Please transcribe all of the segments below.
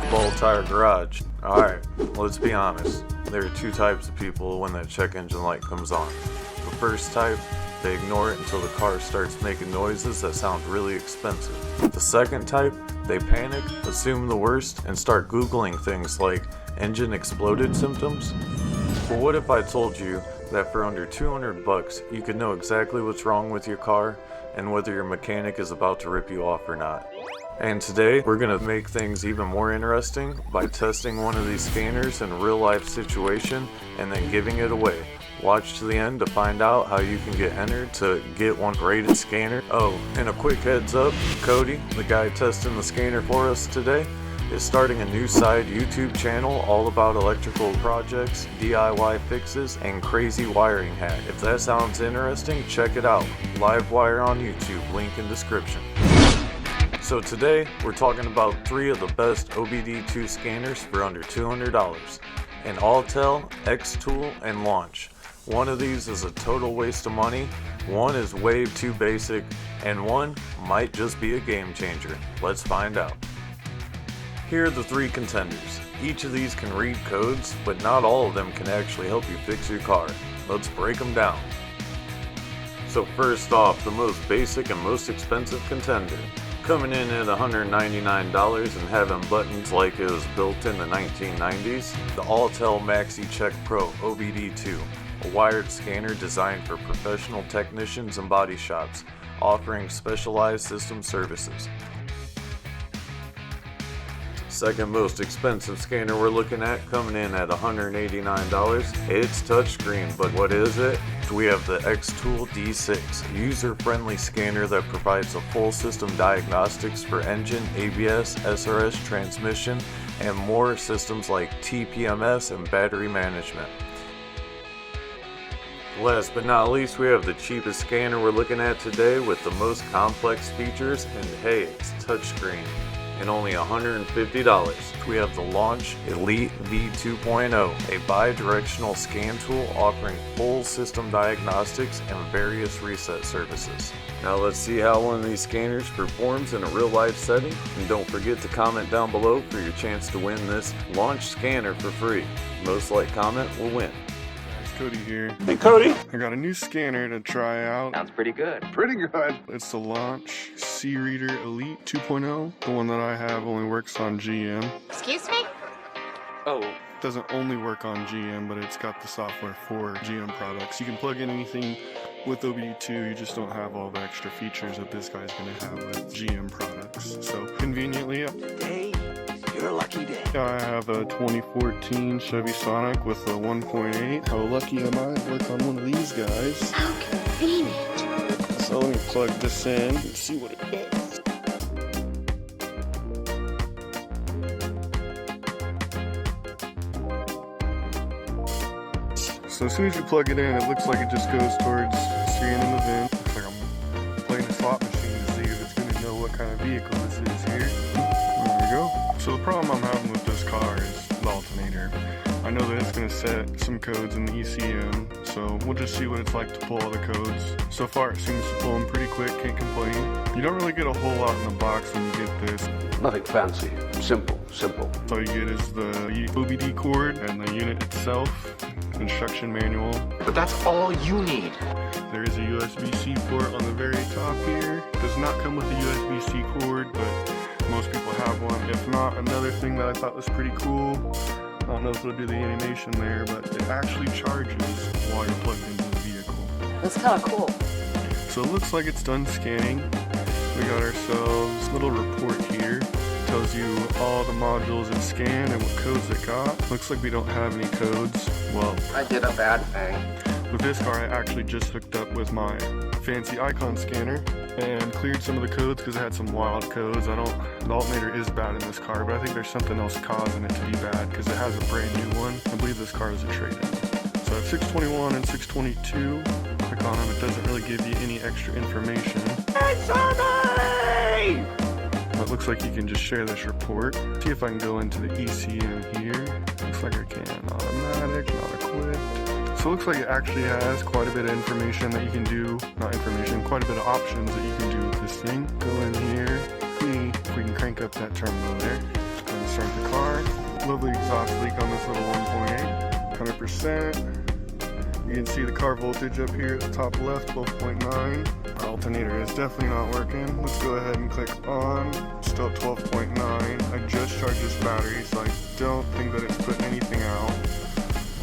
bald tire garage. Alright, let's be honest. There are two types of people when that check engine light comes on. The first type, they ignore it until the car starts making noises that sound really expensive. The second type, they panic, assume the worst, and start Googling things like engine exploded symptoms. But what if I told you that for under 200 bucks, you could know exactly what's wrong with your car and whether your mechanic is about to rip you off or not? And today, we're gonna make things even more interesting by testing one of these scanners in a real life situation and then giving it away. Watch to the end to find out how you can get entered to get one rated scanner. Oh, and a quick heads up, Cody, the guy testing the scanner for us today, is starting a new side YouTube channel all about electrical projects, DIY fixes, and crazy wiring hack. If that sounds interesting, check it out. Live wire on YouTube, link in description. So today, we're talking about 3 of the best OBD2 scanners for under $200. An Alltel, X-Tool, and Launch. One of these is a total waste of money, one is way too basic, and one might just be a game changer. Let's find out. Here are the 3 contenders. Each of these can read codes, but not all of them can actually help you fix your car. Let's break them down. So first off, the most basic and most expensive contender. Coming in at $199 and having buttons like it was built in the 1990s, the Alltel Maxi Check Pro OBD2, a wired scanner designed for professional technicians and body shops, offering specialized system services. Second most expensive scanner we're looking at, coming in at $189. It's touchscreen, but what is it? We have the X-Tool D6, a user-friendly scanner that provides a full system diagnostics for engine, ABS, SRS, transmission, and more systems like TPMS and battery management. Last but not least, we have the cheapest scanner we're looking at today with the most complex features, and hey, it's touchscreen. And only $150. We have the Launch Elite V2.0, a bi-directional scan tool offering full system diagnostics and various reset services. Now let's see how one of these scanners performs in a real life setting, and don't forget to comment down below for your chance to win this Launch scanner for free. Most like comment will win. Cody here. Hey Cody! I got a new scanner to try out. Sounds pretty good. Pretty good. It's the Launch C-Reader Elite 2.0. The one that I have only works on GM. Excuse me? Oh. It doesn't only work on GM, but it's got the software for GM products. You can plug in anything with OBD2, you just don't have all the extra features that this guy's going to have with GM products. So conveniently, Hey, you're a lucky day. I have a 2014 Chevy Sonic with a 1.8. How lucky am I to work on one of these guys? How convenient. So let me plug this in and see what it does. So as soon as you plug it in, it looks like it just goes towards scanning the VIN. Looks like I'm playing a slot machine to see if it's going to know what kind of vehicle this is here. There we go. So the problem I'm having with this car is the alternator. I know that it's going to set some codes in the ECM, so we'll just see what it's like to pull all the codes. So far it seems to pull them pretty quick, can't complain. You don't really get a whole lot in the box when you get this. Nothing fancy. Simple. All you get is the OBD cord and the unit itself, instruction manual. But that's all you need. There is a USB-C port on the very top here. Does not come with a USB-C cord, but most people have one. If not, another thing that I thought was pretty cool, I don't know if it'll do the animation there, but it actually charges while you're plugged into the vehicle. That's kind of cool. So it looks like it's done scanning. We got ourselves a little report here. Tells you all the modules it scanned and what codes it got. Looks like we don't have any codes. Well, I did a bad thing. with this car I actually just hooked up with my fancy icon scanner and cleared some of the codes because it had some wild codes. The alternator is bad in this car, but I think there's something else causing it to be bad because it has a brand new one. I believe this car is a trade-in. So I have 621 and 622. Click on them, it doesn't really give you any extra information. Answer me! It looks like you can just share this report. See if I can go into the ECM here. Looks like I can. Automatic, not equipped. So it looks like it actually has quite a bit of information that you can do. Not information, quite a bit of options that you can do with this thing. Go in here. See if we can crank up that terminal there. Just go and start the car. Lovely exhaust leak on this little 1.8. 100%. You can see the car voltage up here at the top left, 12.9. Our alternator is definitely not working. Let's go ahead and click on. Still at 12.9. I just charged this battery, so I don't think that it's putting anything out.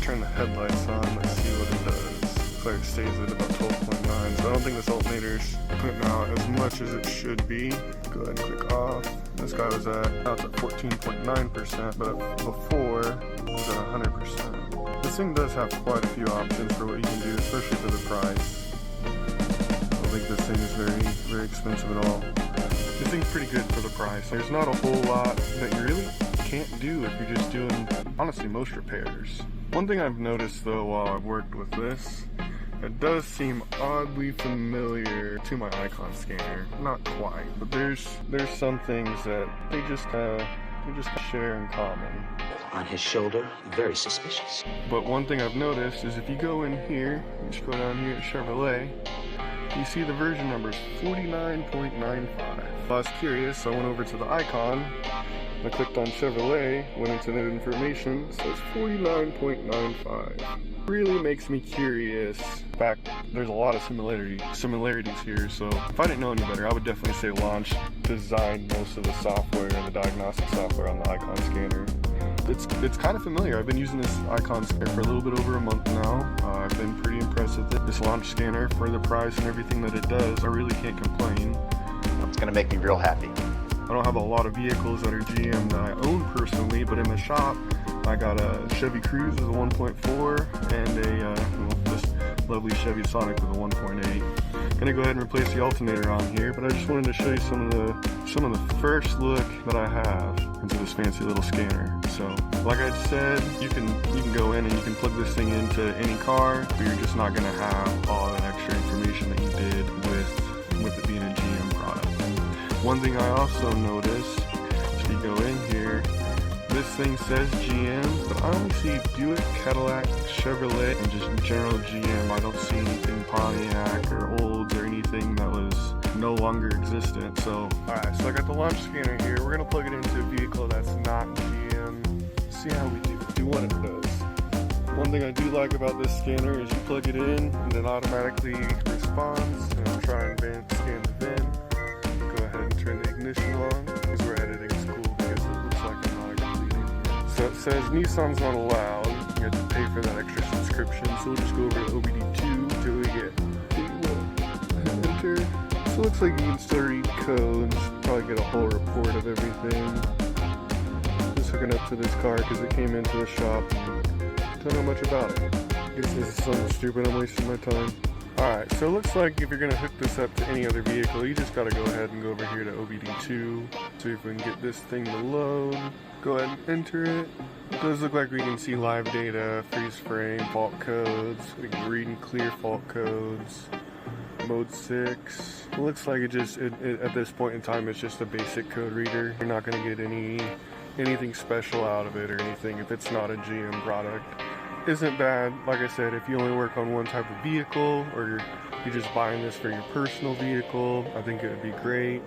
Turn the headlights on, let's see what it does. Looks like it stays at about 12.9, so I don't think this alternator's putting out as much as it should be. Go ahead and click off. This guy was now it's at 14.9%, but before it was at 100%. This thing does have quite a few options for what you can do, especially for the price. I don't think this thing is very expensive at all. This thing's pretty good for the price. There's not a whole lot that you really can't do if you're just doing, honestly, most repairs. One thing I've noticed though while I've worked with this, it does seem oddly familiar to my icon scanner. Not quite, but there's some things that they just share in common. On his shoulder, very suspicious. But one thing I've noticed is if you go in here, you just go down here to Chevrolet, you see the version number is 49.95. I was curious, so I went over to the icon, I clicked on Chevrolet, went into the information, it says 49.95. Really makes me curious. In fact, there's a lot of similarities here, so if I didn't know any better, I would definitely say Launch designed most of the software and the diagnostic software on the icon scanner. It's kind of familiar. I've been using this icon scanner for a little bit over a month now. I've been pretty impressed with it. This Launch scanner, for the price and everything that it does, I really can't complain. It's gonna make me real happy. I don't have a lot of vehicles that are GM that I own personally, but in the shop, I got a Chevy Cruze with a 1.4 and this lovely Chevy Sonic with a 1.8. Gonna go ahead and replace the alternator on here, but I just wanted to show you some of the first look that I have into this fancy little scanner. So, like I said, you can go in and you can plug this thing into any car, but you're just not gonna have all that extra information that you did with it being a GM product. One thing I also noticed, if you go in here, this thing says GM, but I only see Buick, Cadillac, Chevrolet, and just general GM. I don't see anything Pontiac or Olds or anything that was no longer existent. So, alright, so I got the Launch scanner here. We're gonna plug it into a vehicle that's not GM. See how we do what it does. One thing I do like about this scanner is you plug it in and it automatically responds. And I'll try and scan the VIN. Go ahead and turn the ignition on because we're editing school because it looks like I'm not a complete idiot. So it says Nissan's not allowed. You have to pay for that extra subscription. So we'll just go over to OBD2 until we get enter. So it looks like you can still read codes, probably get a whole report of everything. Just hooking up to this car because it came into the shop and don't know much about it. I guess this is something stupid, I'm wasting my time. Alright, so it looks like if you're going to hook this up to any other vehicle, you just got to go ahead and go over here to OBD2. See if we can get this thing to load. Go ahead and enter it. It does look like we can see live data, freeze frame, fault codes. We can read and clear fault codes. Mode 6. It looks like it at this point in time, it's just a basic code reader. You're not going to get anything special out of it or anything if it's not a GM product. Isn't bad, like I said, if you only work on one type of vehicle or you're just buying this for your personal vehicle, I think it would be great.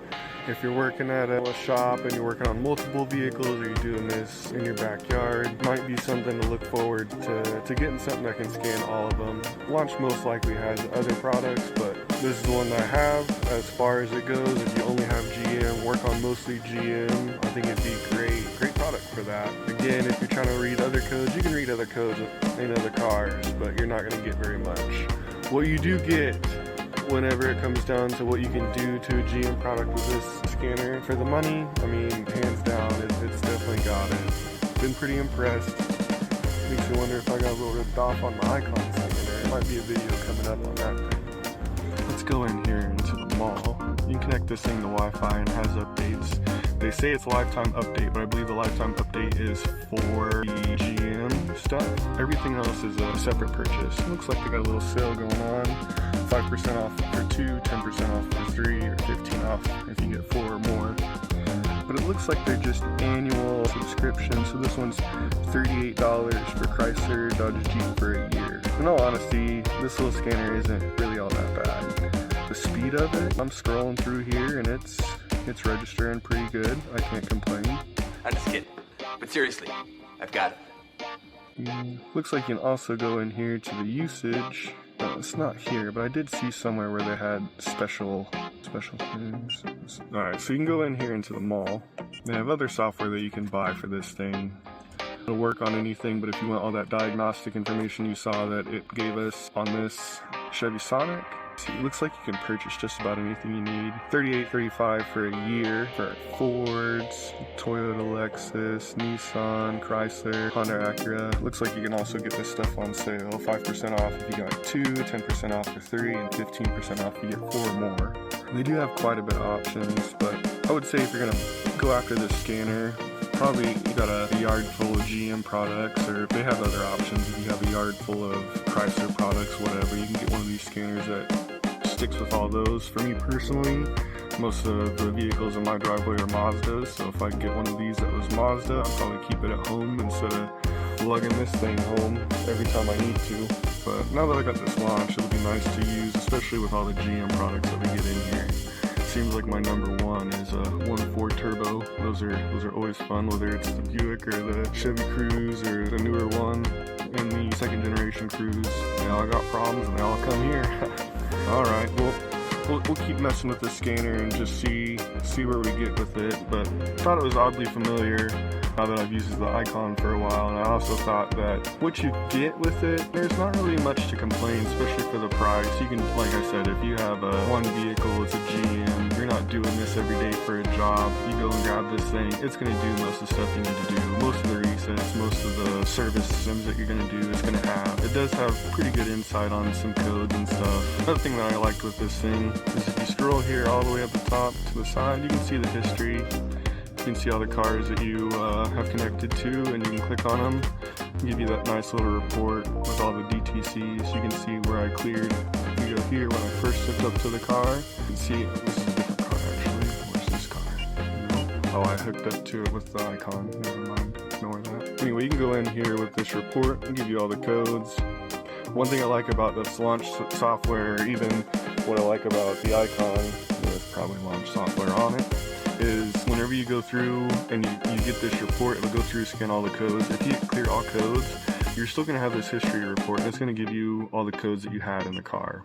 If you're working at a shop and you're working on multiple vehicles or you're doing this in your backyard, might be something to look forward to getting something that can scan all of them. Launch most likely has other products, but this is the one that I have. As far as it goes, if you only have GM, work on mostly GM, I think it'd be great product for that. Again, if you're trying to read other codes, you can read other codes in other cars, but you're not going to get very much. What you do get whenever it comes down to what you can do to a GM product with this scanner, for the money, I mean, hands down, it's definitely got it. Been pretty impressed. Makes me wonder if I got a little ripped off on my icon scanner. There might be a video coming up on that thing. Let's go in here into the mall. You can connect this thing to Wi-Fi and it has updates. They say it's a lifetime update, but I believe the lifetime update is for the GM stuff. Everything else is a separate purchase. It looks like they got a little sale going on. 5% off for 2, 10% off for 3, or 15 off if you get 4 or more. But it looks like they're just annual subscriptions. So this one's $38 for Chrysler, Dodge, Jeep for a year. In all honesty, this little scanner isn't really all that bad. The speed of it, I'm scrolling through here and it's registering pretty good. I can't complain. I'm just kidding. But seriously, I've got it. Looks like you can also go in here to the usage. It's not here, but I did see somewhere where they had special things. Alright, so you can go in here into the mall. They have other software that you can buy for this thing. It'll work on anything, but if you want all that diagnostic information you saw that it gave us on this Chevy Sonic, see, it looks like you can purchase just about anything you need. $38.35 for a year for Fords, Toyota, Lexus, Nissan, Chrysler, Honda Acura. Looks like you can also get this stuff on sale. 5% off if you got 2, 10% off for 3, and 15% off if you get 4 more. They do have quite a bit of options, but I would say if you're gonna go after this scanner, probably you got a yard full of GM products, or if they have other options, if you have a yard full of Chrysler products, whatever, you can get one of these scanners that sticks with all those. For me personally, most of the vehicles in my driveway are Mazdas, so if I could get one of these that was Mazda, I'd probably keep it at home instead of lugging this thing home every time I need to. But now that I got this launch, it'll be nice to use, especially with all the GM products that we get in here. Seems like my number one is a 1.4 turbo. Those are always fun, whether it's the Buick or the Chevy Cruze or the newer one and the second generation Cruze. They all got problems and they all come here. Alright, we'll keep messing with the scanner and just see where we get with it, but I thought it was oddly familiar now that I've used the icon for a while, and I also thought that what you get with it, there's not really much to complain, especially for the price. You can, like I said, if you have one vehicle, it's a GM, you're not doing this every day for a job, you go and grab this thing, it's going to do most of the stuff you need to do. Most of the resets, most of the service sims that you're going to do, it's going to have. It does have pretty good insight on some codes and stuff. Another thing that I liked with this thing is if you scroll here all the way up the top to the side, you can see the history. You can see all the cars that you have connected to, and you can click on them, give you that nice little report with all the DTCs. You can see where I cleared. If you go here when I first hooked up to the car, you can see this is a different car actually. Where's this car? Oh, I hooked up to it with the icon. Never mind, ignore that. Anyway, you can go in here with this report and give you all the codes. One thing I like about this launch software, even what I like about the icon, with probably launch software on it, is whenever you go through and you get this report, it'll go through, scan all the codes. If you clear all codes, you're still going to have this history report, and it's going to give you all the codes that you had in the car.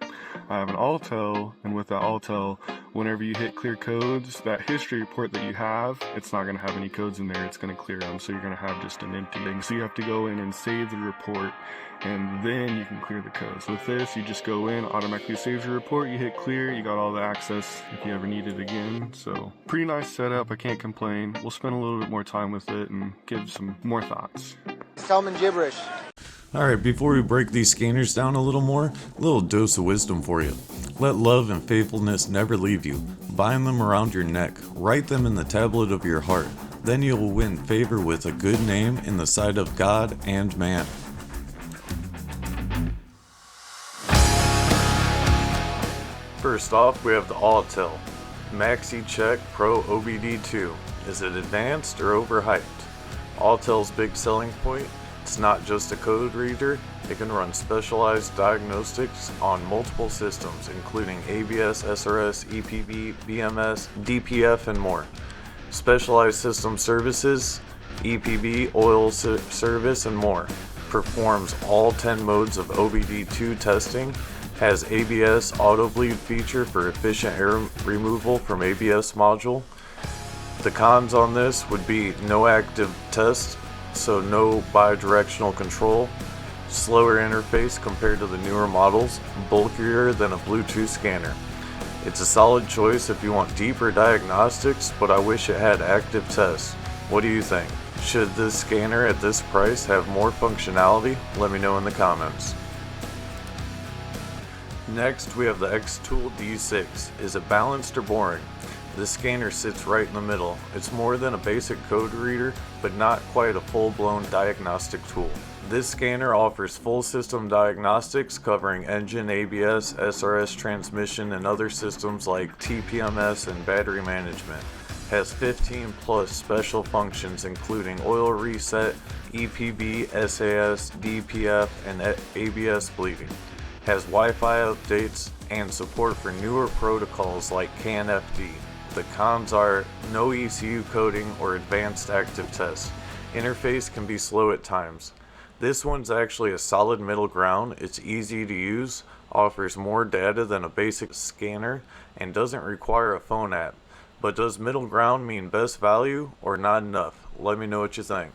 I have an Auto, and with that Auto, whenever you hit clear codes, that history report that you have, it's not going to have any codes in there, it's going to clear them, so you're going to have just an empty thing. So you have to go in and save the report, and then you can clear the codes. With this, you just go in, automatically saves your report, you hit clear, you got all the access if you ever need it again. So pretty nice setup, I can't complain. We'll spend a little bit more time with it and give some more thoughts. Salmon gibberish. Alright, before we break these scanners down a little more, a little dose of wisdom for you. Let love and faithfulness never leave you. Bind them around your neck. Write them in the tablet of your heart. Then you will win favor with a good name in the sight of God and man. First off, we have the Autel Maxi Check Pro OBD2. Is it advanced or overhyped? Autel's big selling point: it's not just a code reader, it can run specialized diagnostics on multiple systems, including ABS, SRS, EPB, BMS, DPF, and more. Specialized system services, EPB, oil service, and more. Performs all 10 modes of OBD2 testing. Has ABS auto bleed feature for efficient air removal from ABS module. The cons on this would be no active test, so no bidirectional control, slower interface compared to the newer models, bulkier than a Bluetooth scanner. It's a solid choice if you want deeper diagnostics, but I wish it had active tests. What do you think? Should this scanner at this price have more functionality? Let me know in the comments. Next, we have the X-Tool D6. Is it balanced or boring? This scanner sits right in the middle. It's more than a basic code reader, but not quite a full-blown diagnostic tool. This scanner offers full system diagnostics covering engine, ABS, SRS transmission, and other systems like TPMS and battery management. Has 15 plus special functions including oil reset, EPB, SAS, DPF, and ABS bleeding. Has Wi-Fi updates and support for newer protocols like CAN-FD. The cons are no ECU coding or advanced active tests. Interface can be slow at times. This one's actually a solid middle ground. It's easy to use, offers more data than a basic scanner, and doesn't require a phone app. But does middle ground mean best value or not enough? Let me know what you think.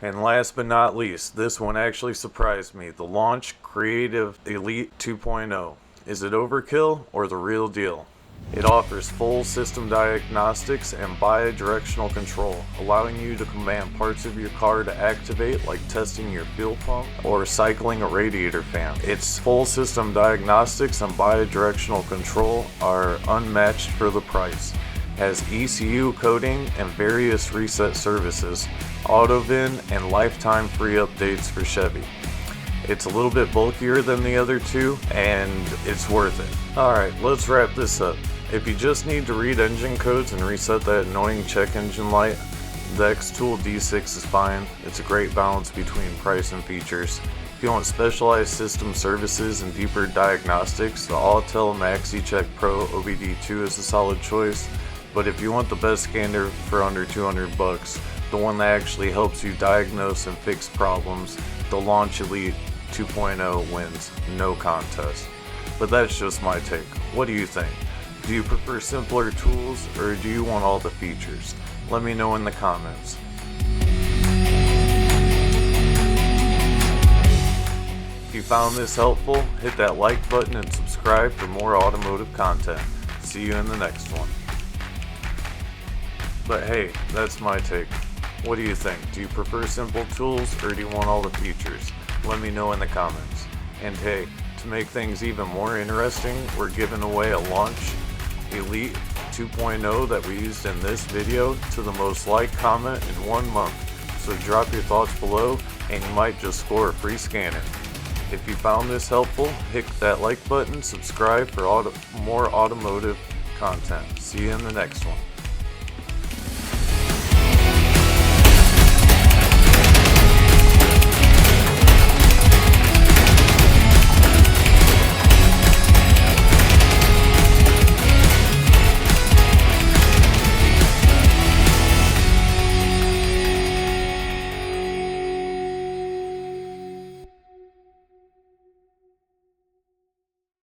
And last but not least, this one actually surprised me. The Launch Creative Elite 2.0. Is it overkill or the real deal? It offers full system diagnostics and bi-directional control, allowing you to command parts of your car to activate, like testing your fuel pump or cycling a radiator fan. Its full system diagnostics and bi-directional control are unmatched for the price. Has ECU coding and various reset services, auto-VIN, and lifetime free updates for Chevy. It's a little bit bulkier than the other two, and it's worth it. Alright, let's wrap this up. If you just need to read engine codes and reset that annoying check engine light, the X-Tool D6 is fine. It's a great balance between price and features. If you want specialized system services and deeper diagnostics, the Autel MaxiCheck Pro OBD2 is a solid choice. But if you want the best scanner for under $200, the one that actually helps you diagnose and fix problems, the Launch Elite 2.0 wins, no contest. But that's just my take. What do you think? Do you prefer simpler tools, or do you want all the features? Let me know in the comments. If you found this helpful, hit that like button and subscribe for more automotive content. See you in the next one. But hey, that's my take. What do you think? Do you prefer simple tools, or do you want all the features? Let me know in the comments. And hey, to make things even more interesting, we're giving away a Launch Elite 2.0 that we used in this video to the most liked comment in 1 month. So drop your thoughts below and you might just score a free scanner. If you found this helpful, hit that like button, subscribe for more automotive content. See you in the next one.